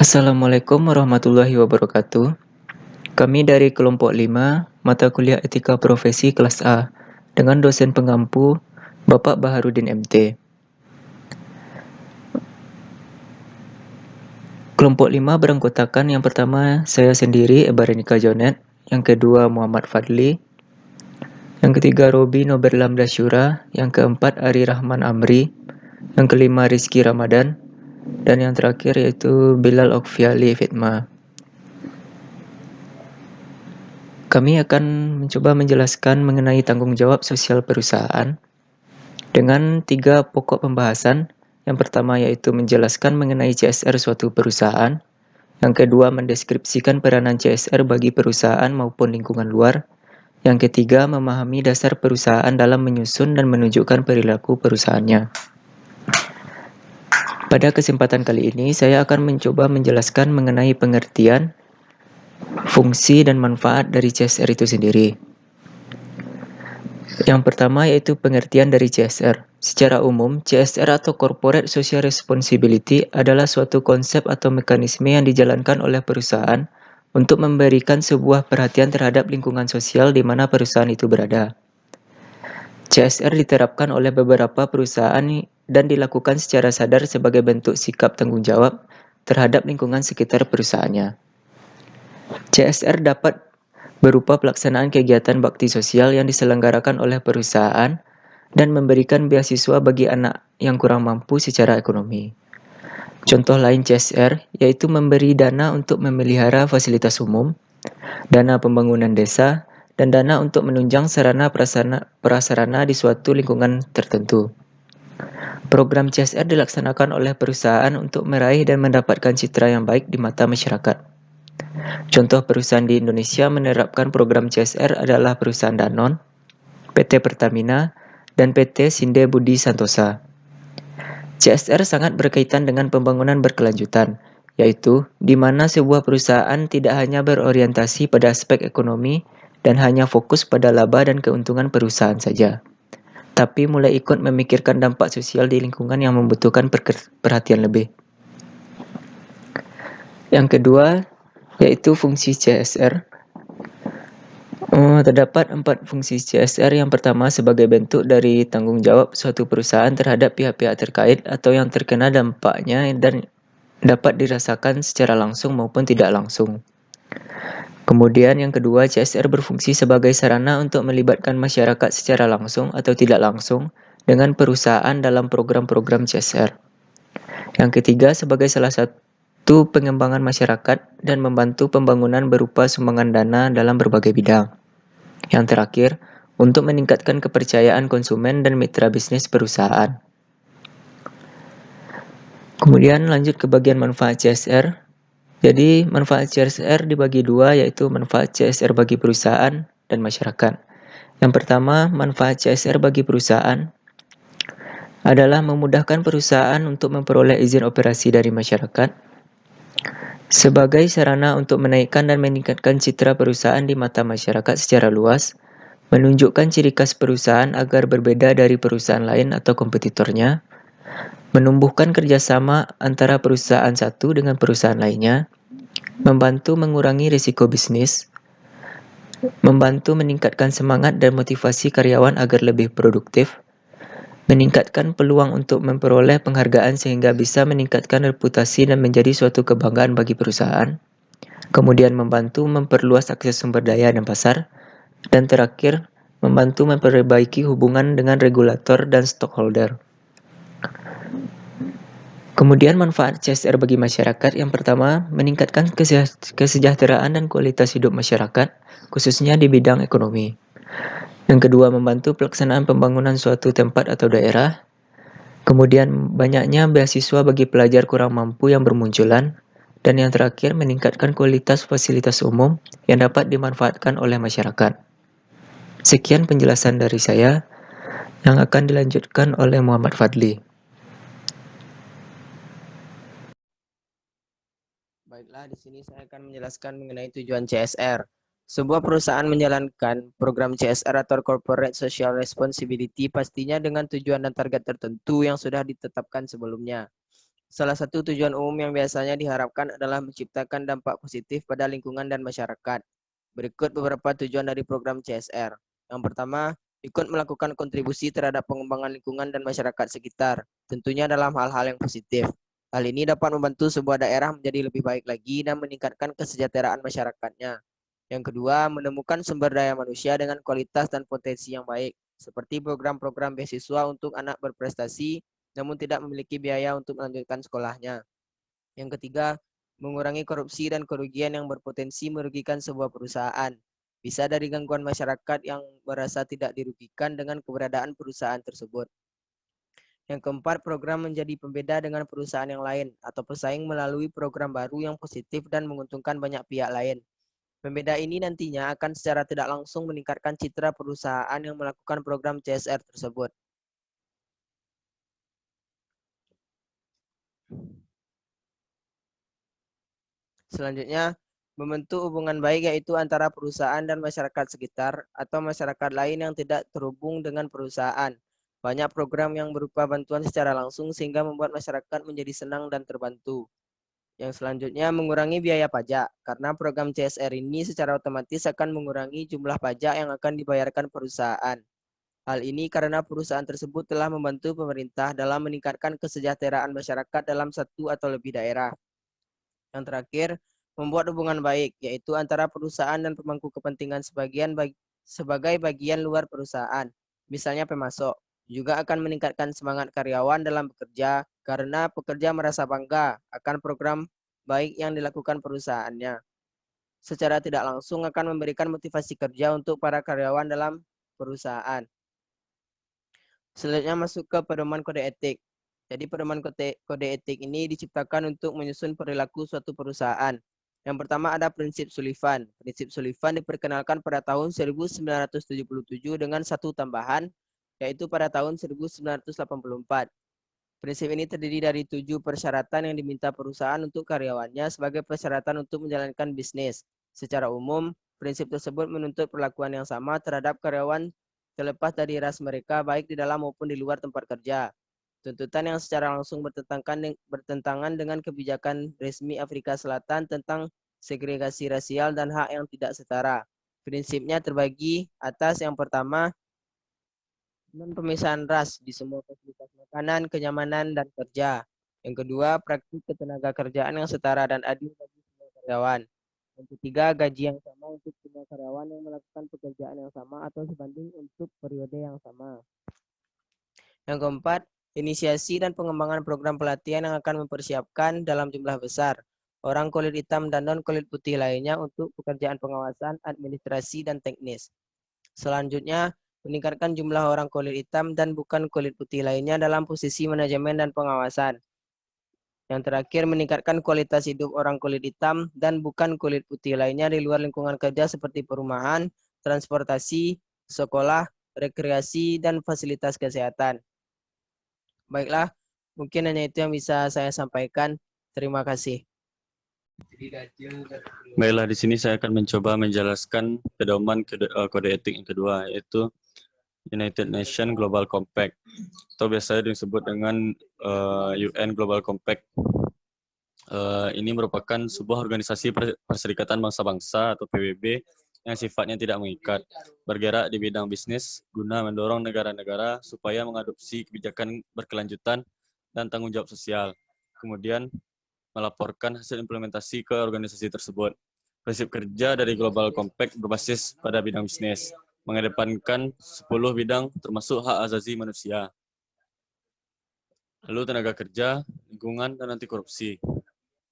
Assalamualaikum warahmatullahi wabarakatuh. Kami dari kelompok 5, mata kuliah Etika Profesi kelas A, dengan dosen pengampu Bapak Baharudin MT. Kelompok 5 beranggotakan yang pertama saya sendiri, Ebarenika Jonet, yang kedua Muhammad Fadli, yang ketiga Robi Noberlam Dasyura, yang keempat Ari Rahman Amri, yang kelima Rizky Ramadan, dan yang terakhir yaitu Bilal Okfiali Fitma. Kami akan mencoba menjelaskan mengenai tanggung jawab sosial perusahaan dengan 3 pokok pembahasan. Yang pertama yaitu menjelaskan mengenai CSR suatu perusahaan. Yang kedua mendeskripsikan peranan CSR bagi perusahaan maupun lingkungan luar. Yang ketiga memahami dasar perusahaan dalam menyusun dan menunjukkan perilaku perusahaannya. Pada kesempatan kali ini saya akan mencoba menjelaskan mengenai pengertian, fungsi dan manfaat dari CSR itu sendiri. Yang pertama yaitu pengertian dari CSR. Secara umum, CSR atau Corporate Social Responsibility adalah suatu konsep atau mekanisme yang dijalankan oleh perusahaan untuk memberikan sebuah perhatian terhadap lingkungan sosial di mana perusahaan itu berada. CSR diterapkan oleh beberapa perusahaan dan dilakukan secara sadar sebagai bentuk sikap tanggung jawab terhadap lingkungan sekitar perusahaannya. CSR dapat berupa pelaksanaan kegiatan bakti sosial yang diselenggarakan oleh perusahaan dan memberikan beasiswa bagi anak yang kurang mampu secara ekonomi. Contoh lain CSR yaitu memberi dana untuk memelihara fasilitas umum, dana pembangunan desa, dan dana untuk menunjang sarana prasarana di suatu lingkungan tertentu. Program CSR dilaksanakan oleh perusahaan untuk meraih dan mendapatkan citra yang baik di mata masyarakat. Contoh perusahaan di Indonesia menerapkan program CSR adalah perusahaan Danone, PT Pertamina, dan PT Sinde Budi Santosa. CSR sangat berkaitan dengan pembangunan berkelanjutan, yaitu di mana sebuah perusahaan tidak hanya berorientasi pada aspek ekonomi dan hanya fokus pada laba dan keuntungan perusahaan saja, tapi mulai ikut memikirkan dampak sosial di lingkungan yang membutuhkan perhatian lebih. Yang kedua, yaitu fungsi CSR. Terdapat 4 fungsi CSR. Yang pertama sebagai bentuk dari tanggung jawab suatu perusahaan terhadap pihak-pihak terkait atau yang terkena dampaknya dan dapat dirasakan secara langsung maupun tidak langsung. Kemudian yang kedua, CSR berfungsi sebagai sarana untuk melibatkan masyarakat secara langsung atau tidak langsung dengan perusahaan dalam program-program CSR. Yang ketiga, sebagai salah satu pengembangan masyarakat dan membantu pembangunan berupa sumbangan dana dalam berbagai bidang. Yang terakhir, untuk meningkatkan kepercayaan konsumen dan mitra bisnis perusahaan. Kemudian lanjut ke bagian manfaat CSR. Jadi, manfaat CSR dibagi dua, yaitu manfaat CSR bagi perusahaan dan masyarakat. Yang pertama, manfaat CSR bagi perusahaan adalah memudahkan perusahaan untuk memperoleh izin operasi dari masyarakat sebagai sarana untuk menaikkan dan meningkatkan citra perusahaan di mata masyarakat secara luas, menunjukkan ciri khas perusahaan agar berbeda dari perusahaan lain atau kompetitornya, menumbuhkan kerjasama antara perusahaan satu dengan perusahaan lainnya, membantu mengurangi risiko bisnis, membantu meningkatkan semangat dan motivasi karyawan agar lebih produktif, meningkatkan peluang untuk memperoleh penghargaan sehingga bisa meningkatkan reputasi dan menjadi suatu kebanggaan bagi perusahaan, kemudian membantu memperluas akses sumber daya dan pasar, dan terakhir, membantu memperbaiki hubungan dengan regulator dan stakeholder. Kemudian manfaat CSR bagi masyarakat yang pertama, meningkatkan kesejahteraan dan kualitas hidup masyarakat, khususnya di bidang ekonomi. Yang kedua, membantu pelaksanaan pembangunan suatu tempat atau daerah. Kemudian, banyaknya beasiswa bagi pelajar kurang mampu yang bermunculan. Dan yang terakhir, meningkatkan kualitas fasilitas umum yang dapat dimanfaatkan oleh masyarakat. Sekian penjelasan dari saya yang akan dilanjutkan oleh Muhammad Fadli. Baiklah, di sini saya akan menjelaskan mengenai tujuan CSR. Sebuah perusahaan menjalankan program CSR atau Corporate Social Responsibility pastinya dengan tujuan dan target tertentu yang sudah ditetapkan sebelumnya. Salah satu tujuan umum yang biasanya diharapkan adalah menciptakan dampak positif pada lingkungan dan masyarakat. Berikut beberapa tujuan dari program CSR. Yang pertama, ikut melakukan kontribusi terhadap pengembangan lingkungan dan masyarakat sekitar, tentunya dalam hal-hal yang positif. Hal ini dapat membantu sebuah daerah menjadi lebih baik lagi dan meningkatkan kesejahteraan masyarakatnya. Yang kedua, menemukan sumber daya manusia dengan kualitas dan potensi yang baik, seperti program-program beasiswa untuk anak berprestasi namun tidak memiliki biaya untuk melanjutkan sekolahnya. Yang ketiga, mengurangi korupsi dan kerugian yang berpotensi merugikan sebuah perusahaan. Bisa dari gangguan masyarakat yang merasa tidak dirugikan dengan keberadaan perusahaan tersebut. Yang keempat, program menjadi pembeda dengan perusahaan yang lain atau pesaing melalui program baru yang positif dan menguntungkan banyak pihak lain. Pembeda ini nantinya akan secara tidak langsung meningkatkan citra perusahaan yang melakukan program CSR tersebut. Selanjutnya, membentuk hubungan baik yaitu antara perusahaan dan masyarakat sekitar atau masyarakat lain yang tidak terhubung dengan perusahaan. Banyak program yang berupa bantuan secara langsung sehingga membuat masyarakat menjadi senang dan terbantu. Yang selanjutnya, mengurangi biaya pajak. Karena program CSR ini secara otomatis akan mengurangi jumlah pajak yang akan dibayarkan perusahaan. Hal ini karena perusahaan tersebut telah membantu pemerintah dalam meningkatkan kesejahteraan masyarakat dalam satu atau lebih daerah. Yang terakhir, membuat hubungan baik, yaitu antara perusahaan dan pemangku kepentingan sebagai bagian luar perusahaan, misalnya pemasok, juga akan meningkatkan semangat karyawan dalam bekerja karena pekerja merasa bangga akan program baik yang dilakukan perusahaannya. Secara tidak langsung akan memberikan motivasi kerja untuk para karyawan dalam perusahaan. Selanjutnya masuk ke pedoman kode etik. Jadi pedoman kode etik ini diciptakan untuk menyusun perilaku suatu perusahaan. Yang pertama ada prinsip Sullivan. Prinsip Sullivan diperkenalkan pada tahun 1977 dengan satu tambahan, yaitu pada tahun 1984. Prinsip ini terdiri dari 7 persyaratan yang diminta perusahaan untuk karyawannya sebagai persyaratan untuk menjalankan bisnis. Secara umum, prinsip tersebut menuntut perlakuan yang sama terhadap karyawan terlepas dari ras mereka baik di dalam maupun di luar tempat kerja. Tuntutan yang secara langsung bertentangan dengan kebijakan resmi Afrika Selatan tentang segregasi rasial dan hak yang tidak setara. Prinsipnya terbagi atas yang pertama, non-pemisahan ras di semua fasilitas makanan, kenyamanan, dan kerja. Yang kedua, praktik ketenaga kerjaan yang setara dan adil bagi semua karyawan. Yang ketiga, gaji yang sama untuk semua karyawan yang melakukan pekerjaan yang sama atau sebanding untuk periode yang sama. Yang keempat, inisiasi dan pengembangan program pelatihan yang akan mempersiapkan dalam jumlah besar orang kulit hitam dan non-kulit putih lainnya untuk pekerjaan pengawasan, administrasi, dan teknis. Selanjutnya, meningkatkan jumlah orang kulit hitam dan bukan kulit putih lainnya dalam posisi manajemen dan pengawasan. Yang terakhir, meningkatkan kualitas hidup orang kulit hitam dan bukan kulit putih lainnya di luar lingkungan kerja seperti perumahan, transportasi, sekolah, rekreasi, dan fasilitas kesehatan. Baiklah, mungkin hanya itu yang bisa saya sampaikan. Terima kasih. Baiklah, di sini saya akan mencoba menjelaskan pedoman kode etik yang kedua, yaitu United Nations Global Compact, atau biasanya disebut dengan UN Global Compact. Ini merupakan sebuah organisasi perserikatan bangsa-bangsa atau PBB yang sifatnya tidak mengikat, bergerak di bidang bisnis guna mendorong negara-negara supaya mengadopsi kebijakan berkelanjutan dan tanggung jawab sosial. Kemudian melaporkan hasil implementasi ke organisasi tersebut. Prinsip kerja dari Global Compact berbasis pada bidang bisnis, mengedepankan 10 bidang termasuk hak asasi manusia, lalu tenaga kerja, lingkungan, dan anti korupsi,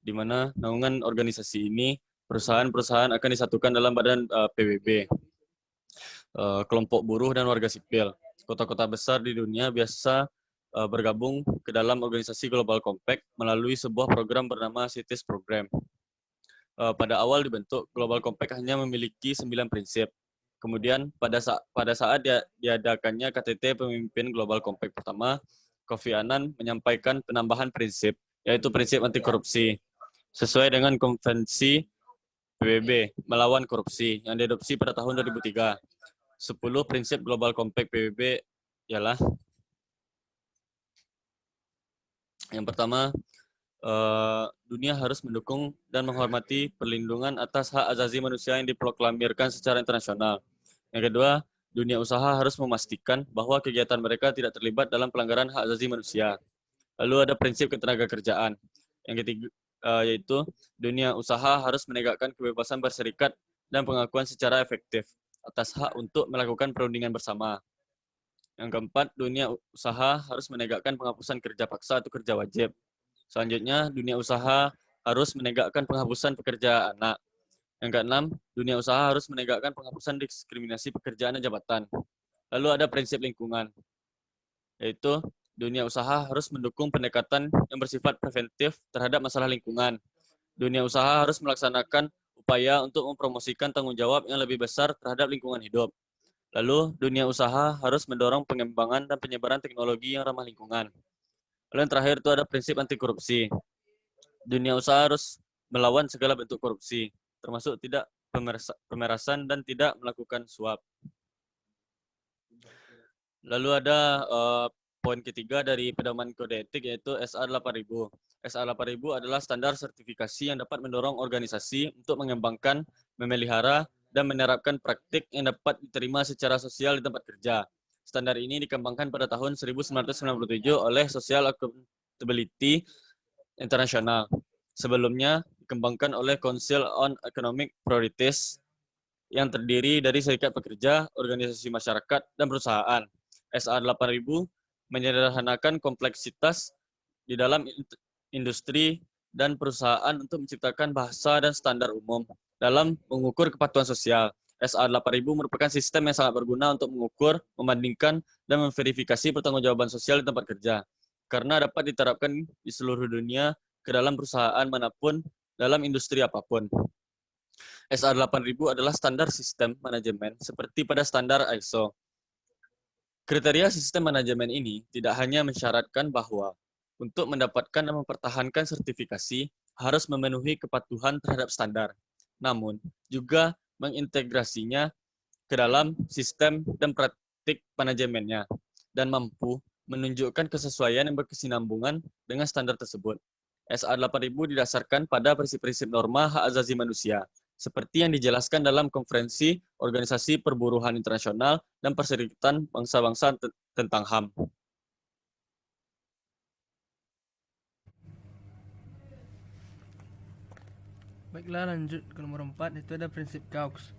di mana naungan organisasi ini perusahaan-perusahaan akan disatukan dalam badan PBB, kelompok buruh dan warga sipil. Kota-kota besar di dunia biasa bergabung ke dalam organisasi Global Compact melalui sebuah program bernama CITES Program. Pada awal dibentuk, Global Compact hanya memiliki 9 prinsip. Kemudian pada saat diadakannya KTT pemimpin Global Compact pertama, Kofi Annan menyampaikan penambahan prinsip, yaitu prinsip anti korupsi, sesuai dengan konvensi PBB melawan korupsi yang diadopsi pada tahun 2003. 10 prinsip Global Compact PBB ialah: yang pertama, dunia harus mendukung dan menghormati perlindungan atas hak asasi manusia yang diproklamirkan secara internasional. Yang kedua, dunia usaha harus memastikan bahwa kegiatan mereka tidak terlibat dalam pelanggaran hak asasi manusia. Lalu ada prinsip ketenagakerjaan. Yang ketiga, yaitu dunia usaha harus menegakkan kebebasan berserikat dan pengakuan secara efektif atas hak untuk melakukan perundingan bersama. Yang keempat, dunia usaha harus menegakkan penghapusan kerja paksa atau kerja wajib. Selanjutnya, dunia usaha harus menegakkan penghapusan pekerja anak. Yang keenam, dunia usaha harus menegakkan penghapusan diskriminasi pekerjaan dan jabatan. Lalu ada prinsip lingkungan, yaitu dunia usaha harus mendukung pendekatan yang bersifat preventif terhadap masalah lingkungan. Dunia usaha harus melaksanakan upaya untuk mempromosikan tanggung jawab yang lebih besar terhadap lingkungan hidup. Lalu, dunia usaha harus mendorong pengembangan dan penyebaran teknologi yang ramah lingkungan. Lalu yang terakhir itu ada prinsip anti korupsi. Dunia usaha harus melawan segala bentuk korupsi, termasuk tidak pemerasan dan tidak melakukan suap. Lalu ada poin ketiga dari pedoman kode etik, yaitu SA 8000. SA 8000 adalah standar sertifikasi yang dapat mendorong organisasi untuk mengembangkan, memelihara, dan menerapkan praktik yang dapat diterima secara sosial di tempat kerja. Standar ini dikembangkan pada tahun 1997 oleh Social Accountability International. Sebelumnya dikembangkan oleh Council on Economic Priorities yang terdiri dari serikat pekerja, organisasi masyarakat, dan perusahaan. SA 8000 menyederhanakan kompleksitas di dalam industri dan perusahaan untuk menciptakan bahasa dan standar umum dalam mengukur kepatuhan sosial. SA 8000 merupakan sistem yang sangat berguna untuk mengukur, membandingkan, dan memverifikasi pertanggungjawaban sosial di tempat kerja, karena dapat diterapkan di seluruh dunia ke dalam perusahaan manapun, dalam industri apapun. SA 8000 adalah standar sistem manajemen seperti pada standar ISO. Kriteria sistem manajemen ini tidak hanya mensyaratkan bahwa untuk mendapatkan dan mempertahankan sertifikasi harus memenuhi kepatuhan terhadap standar, namun juga mengintegrasinya ke dalam sistem dan praktik manajemennya dan mampu menunjukkan kesesuaian yang berkesinambungan dengan standar tersebut. SA 8000 didasarkan pada prinsip-prinsip norma hak asasi manusia, seperti yang dijelaskan dalam Konferensi Organisasi Perburuhan Internasional dan Perserikatan Bangsa-Bangsa tentang HAM. Baiklah, lanjut ke nomor 4, itu ada prinsip Gaux.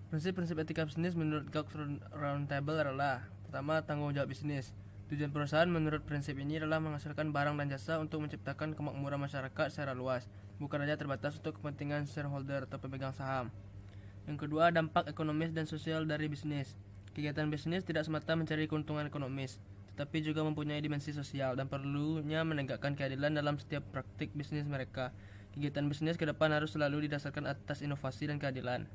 Prinsip-prinsip etika bisnis menurut Gaux Roundtable adalah: pertama, tanggung jawab bisnis. Tujuan perusahaan menurut prinsip ini adalah menghasilkan barang dan jasa untuk menciptakan kemakmuran masyarakat secara luas, bukan hanya terbatas untuk kepentingan shareholder atau pemegang saham. Yang kedua, dampak ekonomis dan sosial dari bisnis. Kegiatan bisnis tidak semata mencari keuntungan ekonomis, tetapi juga mempunyai dimensi sosial dan perlunya menegakkan keadilan dalam setiap praktik bisnis mereka. Kegiatan bisnis ke depan harus selalu didasarkan atas inovasi dan keadilan.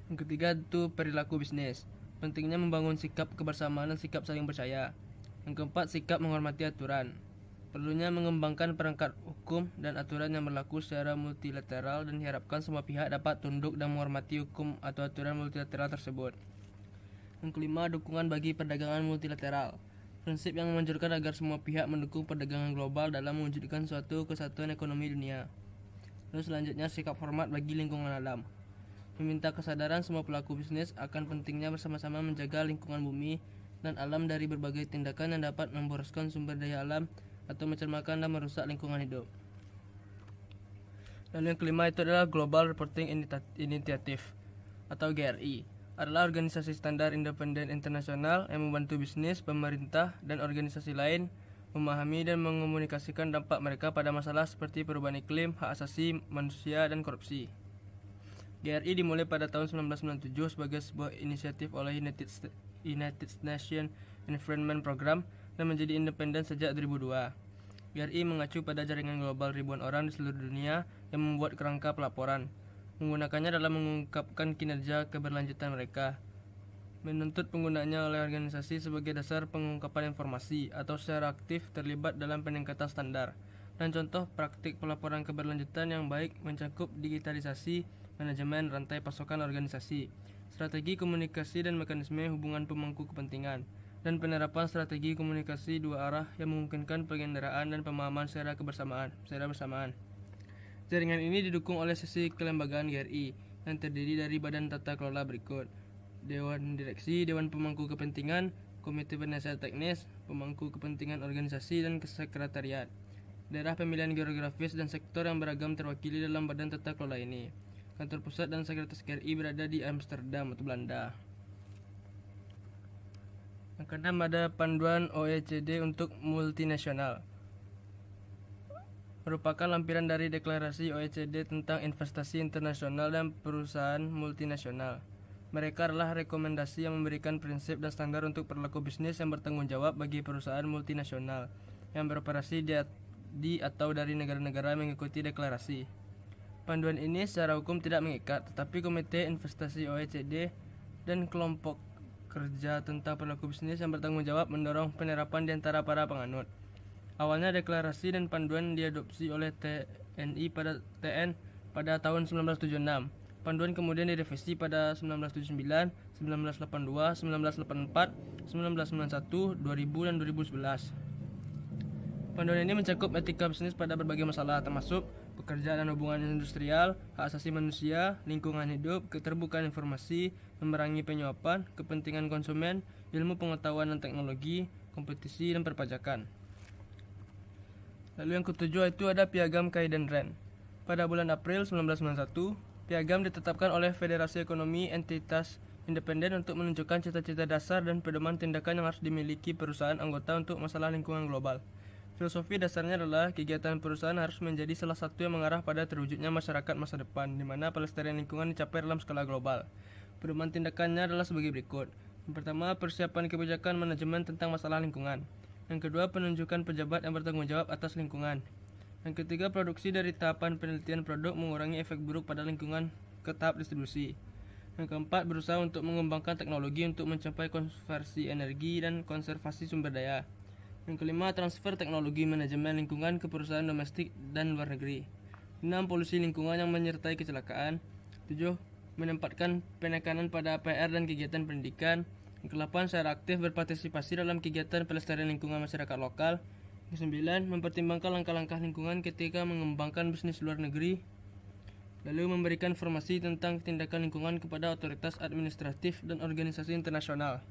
Yang ketiga itu perilaku bisnis. Pentingnya membangun sikap kebersamaan dan sikap saling percaya. Yang keempat, sikap menghormati aturan. Perlunya mengembangkan perangkat hukum dan aturan yang berlaku secara multilateral dan diharapkan semua pihak dapat tunduk dan menghormati hukum atau aturan multilateral tersebut. Yang kelima, dukungan bagi perdagangan multilateral. Prinsip yang menganjurkan agar semua pihak mendukung perdagangan global dalam mewujudkan suatu kesatuan ekonomi dunia. Lalu selanjutnya, sikap hormat bagi lingkungan alam. Meminta kesadaran semua pelaku bisnis akan pentingnya bersama-sama menjaga lingkungan bumi dan alam dari berbagai tindakan yang dapat memboroskan sumber daya alam atau mencermakan dan merusak lingkungan hidup. Dan yang kelima itu adalah Global Reporting Initiative atau GRI. Adalah organisasi standar independen internasional yang membantu bisnis, pemerintah, dan organisasi lain memahami dan mengomunikasikan dampak mereka pada masalah seperti perubahan iklim, hak asasi manusia, dan korupsi. GRI dimulai pada tahun 1997 sebagai sebuah inisiatif oleh United Nations Environment Program dan menjadi independen sejak 2002. GRI mengacu pada jaringan global ribuan orang di seluruh dunia yang membuat kerangka pelaporan, menggunakannya dalam mengungkapkan kinerja keberlanjutan mereka, menuntut penggunaannya oleh organisasi sebagai dasar pengungkapan informasi atau secara aktif terlibat dalam peningkatan standar, dan contoh praktik pelaporan keberlanjutan yang baik mencakup digitalisasi, manajemen rantai pasokan organisasi, strategi komunikasi dan mekanisme hubungan pemangku kepentingan, dan penerapan strategi komunikasi dua arah yang memungkinkan pengendaraan dan pemahaman secara bersamaan. Jaringan ini didukung oleh sesi kelembagaan GRI yang terdiri dari badan tata kelola berikut: Dewan Direksi, Dewan Pemangku Kepentingan, Komite Penasihat Teknis, Pemangku Kepentingan Organisasi, dan Sekretariat. Daerah pemilihan geografis dan sektor yang beragam terwakili dalam badan tata kelola ini. Kantor pusat dan sekretaris GRI berada di Amsterdam atau Belanda. Yang keenam ada panduan OECD untuk multinasional. Merupakan lampiran dari deklarasi OECD tentang investasi internasional dan perusahaan multinasional. Mereka adalah rekomendasi yang memberikan prinsip dan standar untuk perilaku bisnis yang bertanggung jawab bagi perusahaan multinasional yang beroperasi di atau dari negara-negara yang mengikuti deklarasi. Panduan ini secara hukum tidak mengikat, tetapi Komite Investasi OECD dan kelompok kerja tentang perilaku bisnis yang bertanggung jawab mendorong penerapan di antara para penganut. Awalnya deklarasi dan panduan diadopsi oleh TN pada tahun 1976. Panduan kemudian direvisi pada 1979, 1982, 1984, 1991, 2000, dan 2011. Panduan ini mencakup etika bisnis pada berbagai masalah, termasuk pekerjaan dan hubungan industrial, hak asasi manusia, lingkungan hidup, keterbukaan informasi, memerangi penyuapan, kepentingan konsumen, ilmu pengetahuan dan teknologi, kompetisi, dan perpajakan. Lalu yang ketujuh itu ada Piagam Kayden-Ren. Pada bulan April 1991, Piagam ditetapkan oleh Federasi Ekonomi Entitas Independen untuk menunjukkan cita-cita dasar dan pedoman tindakan yang harus dimiliki perusahaan anggota untuk masalah lingkungan global. Filosofi dasarnya adalah kegiatan perusahaan harus menjadi salah satu yang mengarah pada terwujudnya masyarakat masa depan, di mana pelestarian lingkungan dicapai dalam skala global. Pedoman tindakannya adalah sebagai berikut. Yang pertama, persiapan kebijakan manajemen tentang masalah lingkungan. Yang kedua, penunjukan pejabat yang bertanggung jawab atas lingkungan. Yang ketiga, produksi dari tahapan penelitian produk mengurangi efek buruk pada lingkungan ke tahap distribusi. Yang keempat, berusaha untuk mengembangkan teknologi untuk mencapai konversi energi dan konservasi sumber daya. Yang kelima, transfer teknologi manajemen lingkungan ke perusahaan domestik dan luar negeri. 6. Polusi lingkungan yang menyertai kecelakaan. 7. Menempatkan penekanan pada PR dan kegiatan pendidikan. Yang ke-8, secara aktif berpartisipasi dalam kegiatan pelestarian lingkungan masyarakat lokal. Yang ke-9, mempertimbangkan langkah-langkah lingkungan ketika mengembangkan bisnis luar negeri. Lalu memberikan informasi tentang tindakan lingkungan kepada otoritas administratif dan organisasi internasional.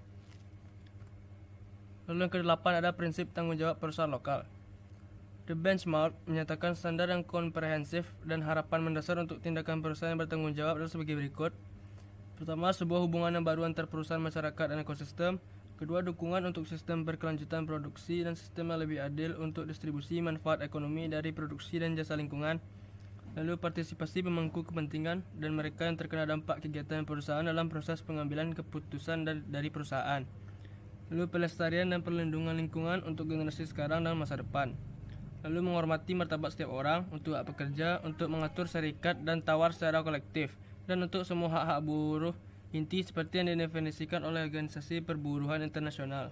Lalu yang ke-8 ada prinsip tanggung jawab perusahaan lokal. The Benchmark menyatakan standar yang komprehensif dan harapan mendasar untuk tindakan perusahaan yang bertanggung jawab adalah sebagai berikut. Pertama, sebuah hubungan yang baru antar perusahaan, masyarakat, dan ekosistem. Kedua, dukungan untuk sistem berkelanjutan produksi dan sistem yang lebih adil untuk distribusi manfaat ekonomi dari produksi dan jasa lingkungan. Lalu partisipasi pemangku kepentingan dan mereka yang terkena dampak kegiatan perusahaan dalam proses pengambilan keputusan dari perusahaan. Lalu pelestarian dan perlindungan lingkungan untuk generasi sekarang dan masa depan. Lalu menghormati martabat setiap orang, untuk hak pekerja, untuk mengatur serikat dan tawar secara kolektif, dan untuk semua hak-hak buruh inti seperti yang didefinisikan oleh Organisasi Perburuhan Internasional.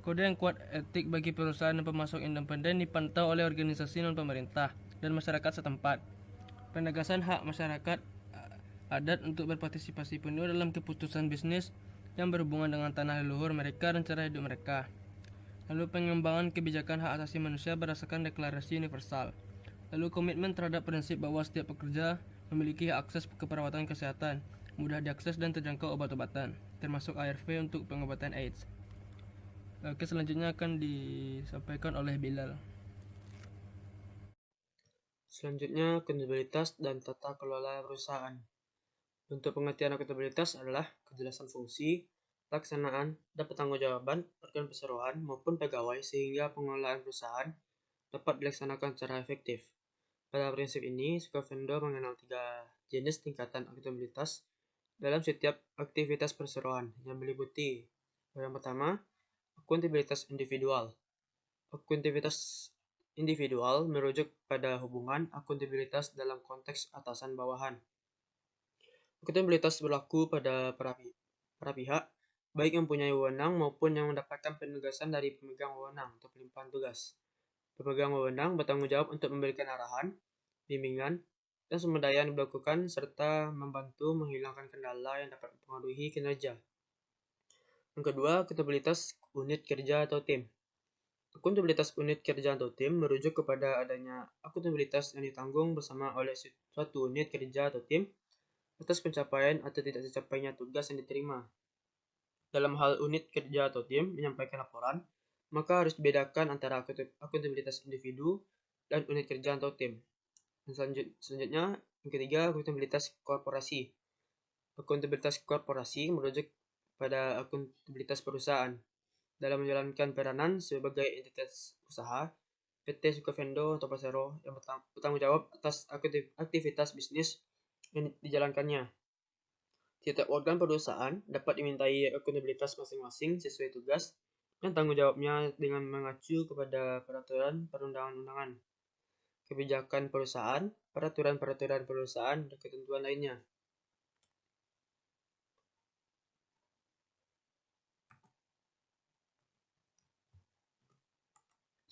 Kode yang kuat etik bagi perusahaan dan pemasok independen dipantau oleh organisasi non-pemerintah dan masyarakat setempat. Penegasan hak masyarakat adat untuk berpartisipasi penuh dalam keputusan bisnis yang berhubungan dengan tanah leluhur mereka dan cara hidup mereka. Lalu pengembangan kebijakan hak asasi manusia berdasarkan deklarasi universal. Lalu komitmen terhadap prinsip bahwa setiap pekerja memiliki akses ke perawatan kesehatan, mudah diakses dan terjangkau obat-obatan, termasuk ARV untuk pengobatan AIDS. Oke, selanjutnya akan disampaikan oleh Bilal. Selanjutnya, akuntabilitas dan tata kelola perusahaan. Bentuk pengertian akuntabilitas adalah kejelasan fungsi, pelaksanaan, dan pertanggungjawaban organ perseroan maupun pegawai sehingga pengelolaan perusahaan dapat dilaksanakan secara efektif. Pada prinsip ini, Scovendo mengenal 3 jenis tingkatan akuntabilitas dalam setiap aktivitas perseroan yang meliputi yang pertama, akuntabilitas individual. Akuntabilitas individual merujuk pada hubungan akuntabilitas dalam konteks atasan-bawahan. Akuntabilitas berlaku pada para pihak, baik yang mempunyai wewenang maupun yang mendapatkan penugasan dari pemegang wewenang atau pelimpahan tugas. Pemegang wewenang bertanggung jawab untuk memberikan arahan, bimbingan, dan sumber daya yang dilakukan serta membantu menghilangkan kendala yang dapat mempengaruhi kinerja. Yang kedua, akuntabilitas unit kerja atau tim. Akuntabilitas unit kerja atau tim merujuk kepada adanya akuntabilitas yang ditanggung bersama oleh suatu unit kerja atau tim atas pencapaian atau tidak tercapainya tugas yang diterima. Dalam hal unit kerja atau tim menyampaikan laporan, maka harus dibedakan antara akuntabilitas individu dan unit kerja atau tim. Dan selanjutnya, yang ketiga, akuntabilitas korporasi. Akuntabilitas korporasi merujuk pada akuntabilitas perusahaan. Dalam menjalankan peranan sebagai entitas usaha, PT Sukavendo atau Persero yang bertanggung jawab atas aktivitas bisnis yang dijalankannya. Setiap organ perusahaan dapat dimintai akuntabilitas masing-masing sesuai tugas dan tanggung jawabnya dengan mengacu kepada peraturan perundang-undangan, kebijakan perusahaan, peraturan-peraturan perusahaan, dan ketentuan lainnya.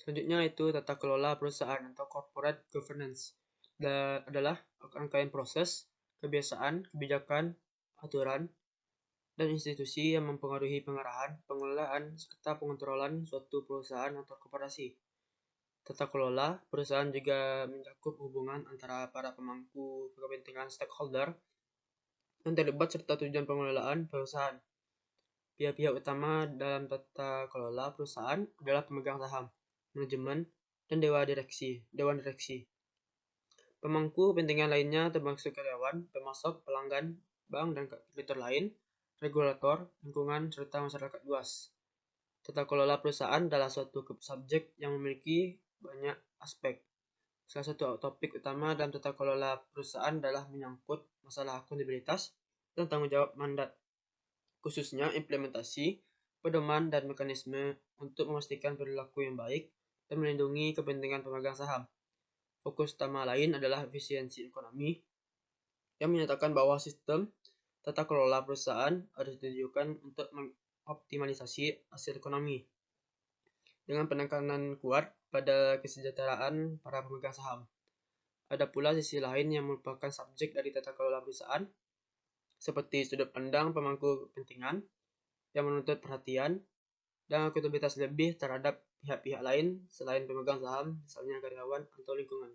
Selanjutnya itu tata kelola perusahaan atau corporate governance. Adalah rangkaian proses, kebiasaan, kebijakan, aturan, dan institusi yang mempengaruhi pengarahan, pengelolaan, serta pengontrolan suatu perusahaan atau korporasi. Tata kelola perusahaan juga mencakup hubungan antara para pemangku kepentingan stakeholder yang terlibat serta tujuan pengelolaan perusahaan. Pihak-pihak utama dalam tata kelola perusahaan adalah pemegang saham, manajemen, dan dewan direksi. Pemangku kepentingan lainnya termasuk karyawan, pemasok, pelanggan, bank, dan kreditor lain, regulator, lingkungan, serta masyarakat luas. Tata kelola perusahaan adalah suatu subjek yang memiliki banyak aspek. Salah satu topik utama dalam tata kelola perusahaan adalah menyangkut masalah akuntabilitas dan tanggung jawab mandat, khususnya implementasi, pedoman, dan mekanisme untuk memastikan perilaku yang baik dan melindungi kepentingan pemegang saham. Fokus utama lain adalah efisiensi ekonomi, yang menyatakan bahwa sistem tata kelola perusahaan harus ditujukan untuk mengoptimalisasi hasil ekonomi, dengan penekanan kuat pada kesejahteraan para pemegang saham. Ada pula sisi lain yang merupakan subjek dari tata kelola perusahaan, seperti sudut pandang pemangku kepentingan yang menuntut perhatian dan akuntabilitas lebih terhadap pihak-pihak lain selain pemegang saham, misalnya karyawan atau lingkungan.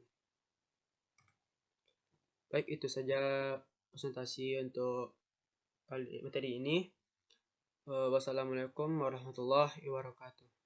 Baik, itu saja presentasi untuk materi ini. Wassalamualaikum warahmatullahi wabarakatuh.